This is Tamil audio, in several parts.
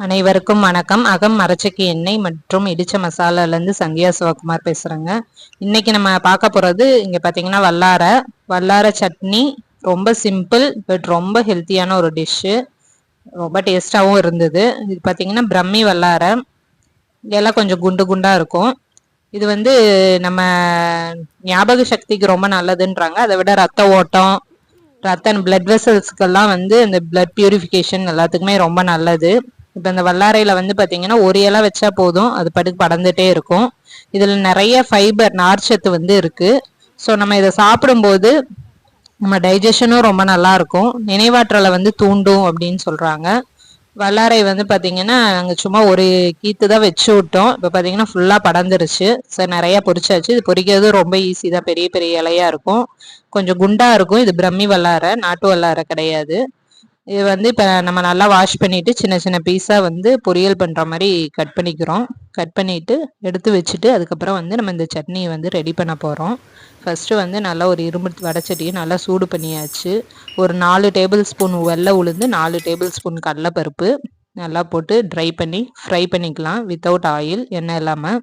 அனைவருக்கும் வணக்கம். அகம் மரச்செக்கு எண்ணெய் மற்றும் இடிச்ச மசாலாலேருந்து சந்தியா சிவகுமார் பேசுகிறேங்க. இன்னைக்கு நம்ம பார்க்க போகிறது இங்கே பார்த்தீங்கன்னா வல்லார சட்னி. ரொம்ப சிம்பிள் பட் ரொம்ப ஹெல்த்தியான ஒரு டிஷ்ஷு. ரொம்ப டேஸ்டாகவும் இருந்தது. இது பார்த்தீங்கன்னா பிரம்மி வல்லார, இதெல்லாம் கொஞ்சம் குண்டு குண்டாக இருக்கும். இது நம்ம ஞாபக சக்திக்கு ரொம்ப நல்லதுன்றாங்க. அதை விட ரத்த ஓட்டம், பிளட் வெசல்ஸ்க்கெல்லாம் இந்த பிளட் பியூரிஃபிகேஷன் எல்லாத்துக்குமே ரொம்ப நல்லது. இப்போ இந்த வல்லாரையில பார்த்தீங்கன்னா ஒரு இலை வச்சா போதும், அது படுக்கு படர்ந்துட்டே இருக்கும். இதில் நிறைய ஃபைபர் நார்ச்சத்து இருக்கு. ஸோ நம்ம இதை சாப்பிடும்போது நம்ம டைஜஷனும் ரொம்ப நல்லா இருக்கும். நினைவாற்றலை தூண்டும் அப்படின்னு சொல்றாங்க. வல்லாரை பார்த்தீங்கன்னா நாங்கள் சும்மா ஒரு கீத்து தான் வச்சு விட்டோம். இப்போ பார்த்தீங்கன்னா ஃபுல்லாக படர்ந்துருச்சு. ஸோ நிறையா பொரிச்சாச்சு. இது பொரிக்கிறது ரொம்ப ஈஸி தான். பெரிய பெரிய இலையா இருக்கும், கொஞ்சம் குண்டா இருக்கும். இது பிரம்மி வல்லாரை, நாட்டு வல்லாரை கிடையாது. இது இப்போ நம்ம நல்லா வாஷ் பண்ணிவிட்டு சின்ன சின்ன பீஸாக பொரியல் பண்ணுற மாதிரி கட் பண்ணிக்கிறோம். கட் பண்ணிவிட்டு எடுத்து வச்சுட்டு அதுக்கப்புறம் நம்ம இந்த சட்னியை ரெடி பண்ண போகிறோம். ஃபஸ்ட்டு நல்லா ஒரு இரும்பு வடைச்சட்டியை நல்லா சூடு பண்ணியாச்சு. ஒரு 4 டேபிள் ஸ்பூன் வெள்ளை உளுந்து, 4 டேபிள் ஸ்பூன் கடலைப்பருப்பு நல்லா போட்டு ஃப்ரை பண்ணிக்கலாம் வித்தவுட் ஆயில், எண்ணெய் இல்லாமல்.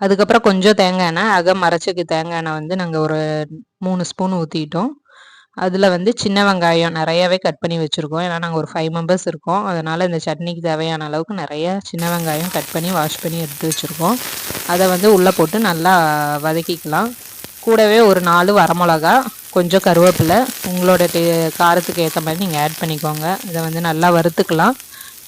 அதுக்கப்புறம் கொஞ்சம் தேங்காய் எண்ணெய், அகம் மரச்செக்கு தேங்காய் எண்ணெய் நாங்கள் ஒரு 3 ஸ்பூன் ஊற்றிட்டோம். அதில் சின்ன வெங்காயம் நிறையாவே கட் பண்ணி வச்சுருக்கோம். ஏன்னா நாங்கள் ஒரு 5 மெம்பர்ஸ் இருக்கோம். அதனால் இந்த சட்னிக்கு தேவையான அளவுக்கு நிறைய சின்ன வெங்காயம் கட் பண்ணி வாஷ் பண்ணி எடுத்து வச்சுருக்கோம். அதை உள்ளே போட்டு நல்லா வதக்கிக்கலாம். கூடவே ஒரு 4 வரமிளகா, கொஞ்சம் கருவேப்பிலை, உங்களோட காரத்துக்கு ஏற்ற மாதிரி நீங்கள் ஆட் பண்ணிக்கோங்க. இதை நல்லா வறுத்துக்கலாம்.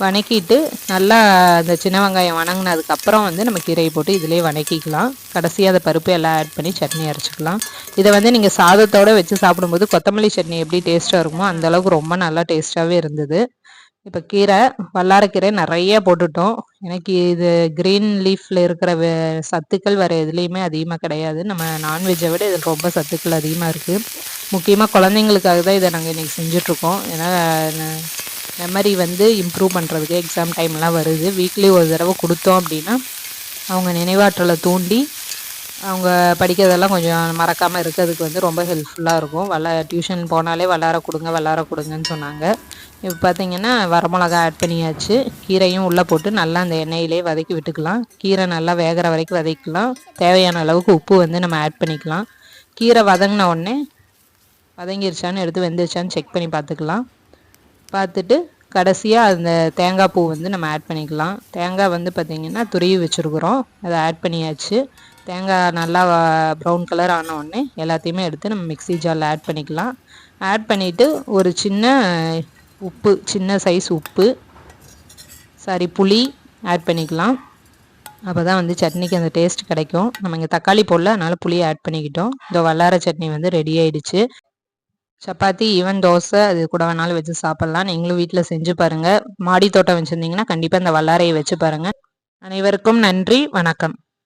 வணக்கிட்டு நல்லா அந்த சின்ன வெங்காயம் வணங்கினதுக்கப்புறம் நம்ம கீரையை போட்டு இதிலே வணக்கிக்கலாம். கடைசியாக அதை பருப்பு எல்லாம் ஆட் பண்ணி சட்னி அரைச்சிக்கலாம். இதை நீங்கள் சாதத்தோடு வச்சு சாப்பிடும்போது கொத்தமல்லி சட்னி எப்படி டேஸ்ட்டாக இருக்குமோ அந்தளவுக்கு ரொம்ப நல்லா டேஸ்ட்டாகவே இருந்தது. இப்போ வல்லாரக்கீரை நிறைய போட்டுட்டோம். எனக்கு இது க்ரீன் லீஃப்பில் இருக்கிற சத்துக்கள் வேறு எதுலேயுமே அதிகமாக கிடையாது. நம்ம நான்வெஜ்ஜை விட இதில் ரொம்ப சத்துக்கள் அதிகமாக இருக்குது. முக்கியமாக குழந்தைங்களுக்காக தான் இதை நாங்கள் இன்றைக்கி செஞ்சிட்ருக்கோம். ஏன்னா மெமரி இம்ப்ரூவ் பண்ணுறதுக்கு எக்ஸாம் டைம்லாம் வருது. வீக்லி ஒரு தடவை கொடுத்தோம் அப்படின்னா அவங்க நினைவாற்றலை தூண்டி அவங்க படிக்கிறதெல்லாம் கொஞ்சம் மறக்காமல் இருக்கிறதுக்கு ரொம்ப ஹெல்ப்ஃபுல்லாக இருக்கும். டியூஷன் போனாலே வல்லார கொடுங்கன்னு சொன்னாங்க. இப்போ பார்த்தீங்கன்னா வரமிளகா ஆட் பண்ணியாச்சு. கீரையும் உள்ளே போட்டு நல்லா அந்த எண்ணெயிலே வதக்கி விட்டுக்கலாம். கீரை நல்லா வேகிற வரைக்கும் வதக்கிக்கலாம். தேவையான அளவுக்கு உப்பு நம்ம ஆட் பண்ணிக்கலாம். கீரை வதங்கின உடனே வதங்கிருச்சான்னு எடுத்து வெந்துருச்சான்னு செக் பண்ணி பார்த்துட்டு கடைசியாக அந்த தேங்காய் பூ நம்ம ஆட் பண்ணிக்கலாம். தேங்காய் பார்த்திங்கன்னா துருவி வச்சுருக்குறோம், அதை ஆட் பண்ணியாச்சு. தேங்காய் நல்லா ப்ரௌன் கலர் ஆன உடனே எல்லாத்தையுமே எடுத்து நம்ம மிக்ஸி ஜாரில் ஆட் பண்ணிக்கலாம். ஆட் பண்ணிவிட்டு ஒரு சின்ன சைஸ் புளி ஆட் பண்ணிக்கலாம். அப்போ தான் சட்னிக்கு அந்த டேஸ்ட் கிடைக்கும். நம்ம இங்கே தக்காளி போடல, அதனால் புளியை ஆட் பண்ணிக்கிட்டோம். இந்த வல்லார சட்னி ரெடி ஆகிடுச்சு. சப்பாத்தி, ஈவன் தோசை அது கூட வேணாலும் வச்சு சாப்பிட்லாம். நீங்களும் வீட்டில் செஞ்சு பாருங்கள். மாடி தோட்டம் வச்சுருந்தீங்கன்னா கண்டிப்பாக இந்த வல்லாரையை வச்சு பாருங்கள். அனைவருக்கும் நன்றி, வணக்கம்.